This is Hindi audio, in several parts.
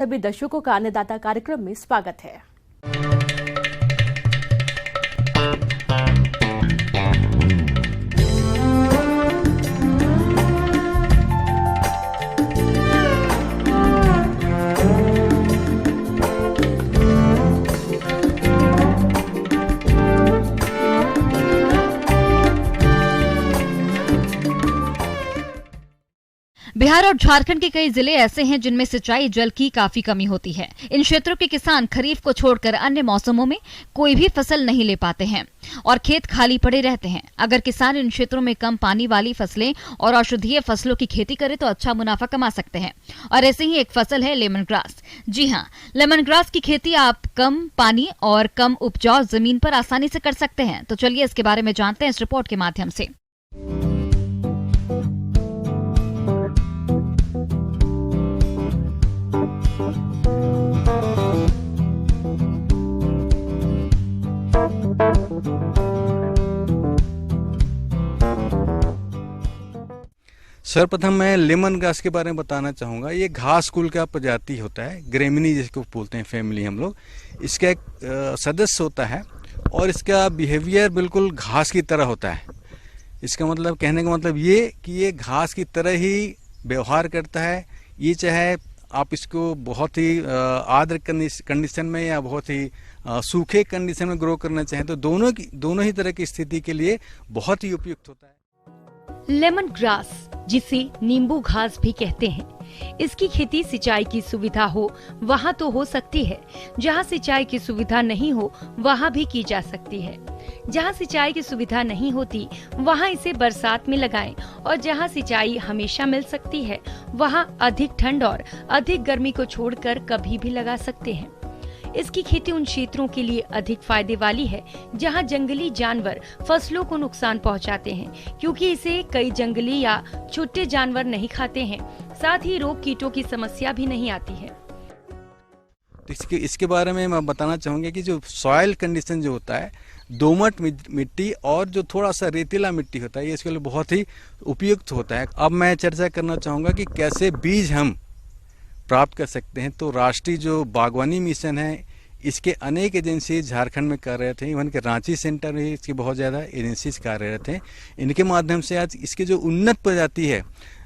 सभी दर्शकों का अन्नदाता कार्यक्रम में स्वागत है। बिहार और झारखंड के कई जिले ऐसे हैं जिनमें सिंचाई जल की काफी कमी होती है। इन क्षेत्रों के किसान खरीफ को छोड़कर अन्य मौसमों में कोई भी फसल नहीं ले पाते हैं और खेत खाली पड़े रहते हैं। अगर किसान इन क्षेत्रों में कम पानी वाली फसलें और औषधीय फसलों की खेती करे तो अच्छा मुनाफा कमा सकते हैं। और ऐसे ही एक फसल है लेमन ग्रास। जी हाँ, लेमन ग्रास की खेती आप कम पानी और कम उपजाऊ जमीन पर आसानी से कर सकते हैं। तो चलिए इसके बारे में जानते हैं इस रिपोर्ट के माध्यम से। सर्वप्रथम मैं लेमन ग्रास के बारे में बताना चाहूँगा। ये घास कुल का प्रजाति होता है, ग्रेमिनी जिसको बोलते हैं फैमिली हम लोग। इसका एक सदस्य होता है और इसका बिहेवियर बिल्कुल घास की तरह होता है। इसका मतलब, कहने का मतलब ये कि ये घास की तरह ही व्यवहार करता है। ये चाहे आप इसको बहुत ही आर्द्र कंडीशन में या बहुत ही सूखे कंडीशन में ग्रो करना चाहें तो दोनों ही तरह की स्थिति के लिए बहुत ही उपयुक्त होता है। लेमन ग्रास, जिसे नींबू घास भी कहते हैं, इसकी खेती सिंचाई की सुविधा हो वहाँ तो हो सकती है, जहाँ सिंचाई की सुविधा नहीं हो वहाँ भी की जा सकती है। जहाँ सिंचाई की सुविधा नहीं होती वहाँ इसे बरसात में लगाएं और जहाँ सिंचाई हमेशा मिल सकती है वहाँ अधिक ठंड और अधिक गर्मी को छोड़कर कभी भी लगा सकते हैं। इसकी खेती उन क्षेत्रों के लिए अधिक फायदे वाली है जहां जंगली जानवर फसलों को नुकसान पहुंचाते हैं, क्योंकि इसे कई जंगली या छोटे जानवर नहीं खाते हैं। साथ ही रोग कीटों की समस्या भी नहीं आती है। इसके बारे में मैं बताना चाहूँगा कि जो सॉइल कंडीशन जो होता है, दोमट मिट्टी और जो थोड़ा सा रेतीला मिट्टी होता है, ये इसके लिए बहुत ही उपयुक्त होता है। अब मैं चर्चा करना चाहूँगा कि कैसे बीज हम प्राप्त कर सकते हैं। तो राष्ट्रीय जो बागवानी मिशन है, इसके अनेक एजेंसी झारखंड में कार्यरत हैं। इवन के रांची सेंटर में इसकी बहुत ज़्यादा एजेंसीज कार्यरत हैं। इनके माध्यम से आज इसकी जो उन्नत प्रजाति है,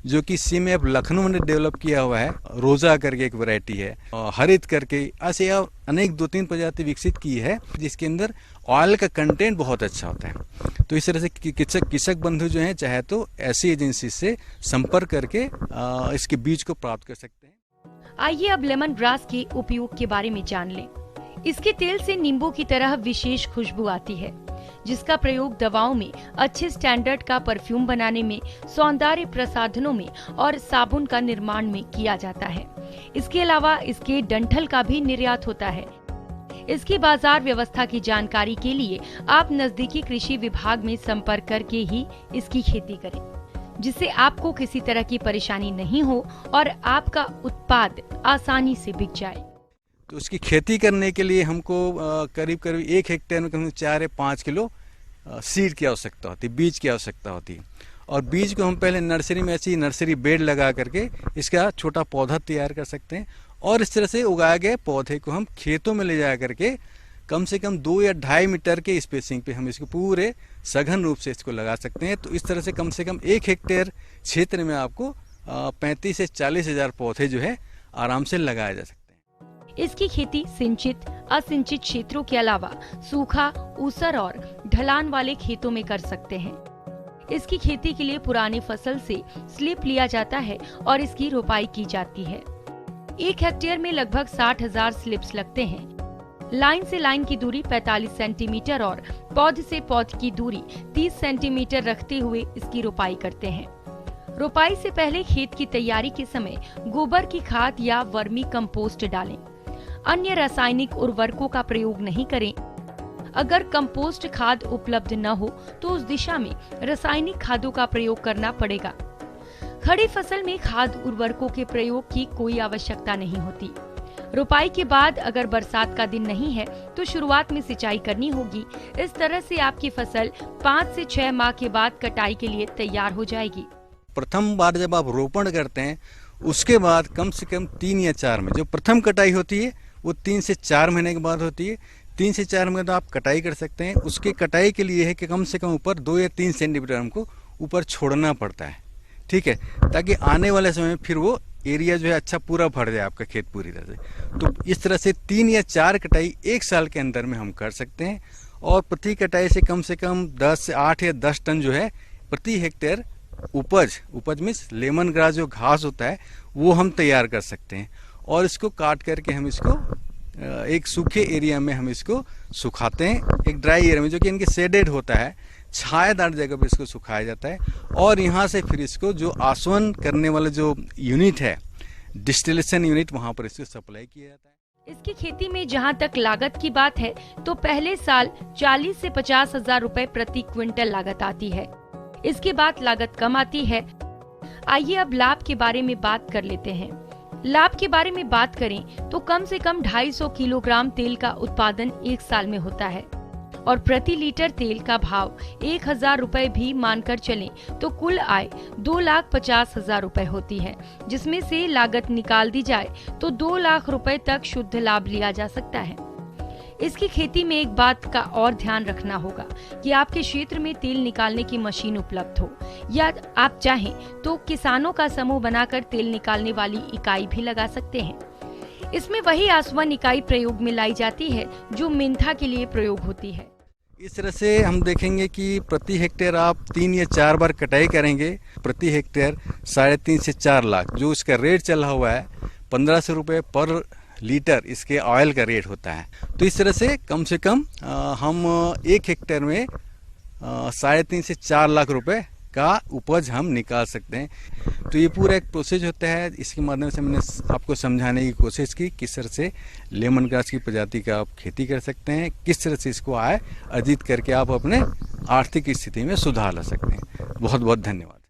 जो कि CMF लखनऊ ने डेवलप किया हुआ है, रोजा करके एक वैरायटी है, हरित करके, ऐसे अनेक 2-3 प्रजाति विकसित की है जिसके अंदर ऑयल का कंटेंट बहुत अच्छा होता है। तो इस तरह से कृषक बंधु जो हैं चाहे तो ऐसी एजेंसी से संपर्क करके इसके बीज को प्राप्त कर सकते हैं। आइए अब लेमन ग्रास के उपयोग के बारे में जान लें। इसके तेल से नींबू की तरह विशेष खुशबू आती है, जिसका प्रयोग दवाओं में, अच्छे स्टैंडर्ड का परफ्यूम बनाने में, सौंदर्य प्रसाधनों में और साबुन का निर्माण में किया जाता है। इसके अलावा इसके डंठल का भी निर्यात होता है। इसकी बाजार व्यवस्था की जानकारी के लिए आप नजदीकी कृषि विभाग में संपर्क करके ही इसकी खेती करें, जिससे आपको किसी तरह की परेशानी नहीं हो और आपका उत्पाद आसानी से बिक जाए। तो उसकी खेती करने के लिए हमको करीब 1 हेक्टेयर में कम से 4 या 5 किलो सीड की आवश्यकता होती है, बीज की आवश्यकता होती है। और बीज को हम पहले नर्सरी में ऐसी नर्सरी बेड लगा करके इसका छोटा पौधा तैयार कर सकते हैं और इस तरह से उगाए गए पौधे को हम खेतों में ले जा करके कम से कम 2 या 2.5 मीटर के स्पेसिंग पे हम इसको पूरे सघन रूप से इसको लगा सकते हैं। तो इस तरह से कम 1 हेक्टेयर क्षेत्र में आपको 35 से 40 हजार पौधे जो है आराम से लगाए जा सकते हैं। इसकी खेती सिंचित, असिंचित क्षेत्रों के अलावा सूखा, ऊसर और ढलान वाले खेतों में कर सकते हैं। इसकी खेती के लिए पुरानी फसल से स्लिप लिया जाता है और इसकी रोपाई की जाती है। 1 हेक्टेयर में लगभग 60,000 स्लिप्स लगते हैं। लाइन से लाइन की दूरी 45 सेंटीमीटर और पौध से पौध की दूरी 30 सेंटीमीटर रखते हुए इसकी रोपाई करते हैं। रोपाई से पहले खेत की तैयारी के समय गोबर की खाद या वर्मी कंपोस्ट डालें। अन्य रासायनिक उर्वरकों का प्रयोग नहीं करें। अगर कंपोस्ट खाद उपलब्ध न हो तो उस दिशा में रासायनिक खादों का प्रयोग करना पड़ेगा। खड़ी फसल में खाद उर्वरकों के प्रयोग की कोई आवश्यकता नहीं होती। रोपाई के बाद अगर बरसात का दिन नहीं है तो शुरुआत में सिंचाई करनी होगी। इस तरह से आपकी फसल 5 से 6 माह के बाद कटाई के लिए तैयार हो जाएगी। प्रथम बार जब आप रोपण करते हैं उसके बाद कम से कम 3 या 4 में जो प्रथम कटाई होती है वो 3 से 4 महीने के बाद होती है। 3 से 4 महीने आप कटाई कर सकते हैं। उसके कटाई के लिए है कि कम से कम ऊपर 2 या 3 सेंटीमीटर हमको ऊपर छोड़ना पड़ता है, ठीक है, ताकि आने वाले समय में फिर वो एरिया जो है अच्छा पूरा भर जाए आपका खेत पूरी तरह से। तो इस तरह से 3 या 4 कटाई 1 साल के अंदर में हम कर सकते हैं और प्रति कटाई से कम 8 या 10 टन जो है प्रति हेक्टेयर उपज मीन्स लेमन ग्रास जो घास होता है वो हम तैयार कर सकते हैं। और इसको काट करके हम इसको एक सूखे एरिया में हम इसको सुखाते हैं, एक ड्राई एरिया में जो कि इनके शेडेड होता है, छायादार जगह पर इसको सुखाया जाता है। और यहाँ से फिर इसको जो आसवन करने वाला जो यूनिट है, डिस्टिलेशन यूनिट, वहाँ पर इसको सप्लाई किया जाता है। इसकी खेती में जहाँ तक लागत की बात है तो पहले साल 40 से 50 हजार रुपए प्रति क्विंटल लागत आती है। इसके बाद लागत कम आती है। आइए अब लाभ के बारे में बात कर लेते हैं। लाभ के बारे में बात करें तो कम से कम 250 किलोग्राम तेल का उत्पादन 1 साल में होता है और प्रति लीटर तेल का भाव 1000 रुपए भी मानकर चलें तो कुल आय 2,50,000 रुपए होती है, जिसमें से लागत निकाल दी जाए तो 2 लाख रुपए तक शुद्ध लाभ लिया जा सकता है। इसकी खेती में एक बात का और ध्यान रखना होगा कि आपके क्षेत्र में तेल निकालने की मशीन उपलब्ध हो या आप चाहें तो किसानों का समूह बनाकर तेल निकालने वाली इकाई भी लगा सकते हैं। इसमें वही आसवन इकाई प्रयोग में लाई जाती है जो मेंथा के लिए प्रयोग होती है। इस तरह से हम देखेंगे कि प्रति हेक्टेयर आप 3 या 4 बार कटाई करेंगे, प्रति हेक्टेयर 3.5 से 4 लाख जो इसका रेट चला हुआ है 1500 रुपये पर लीटर इसके ऑयल का रेट होता है। तो इस तरह से कम हम 1 हेक्टेयर में 3.5 से 4 लाख रुपए का उपज हम निकाल सकते हैं। तो ये पूरा एक प्रोसेस होता है। इसके माध्यम से मैंने आपको समझाने की कोशिश की किस तरह से लेमन ग्रास की प्रजाति का आप खेती कर सकते हैं, किस तरह से इसको आय अर्जित करके आप अपने आर्थिक स्थिति में सुधार ला सकते हैं। बहुत बहुत धन्यवाद।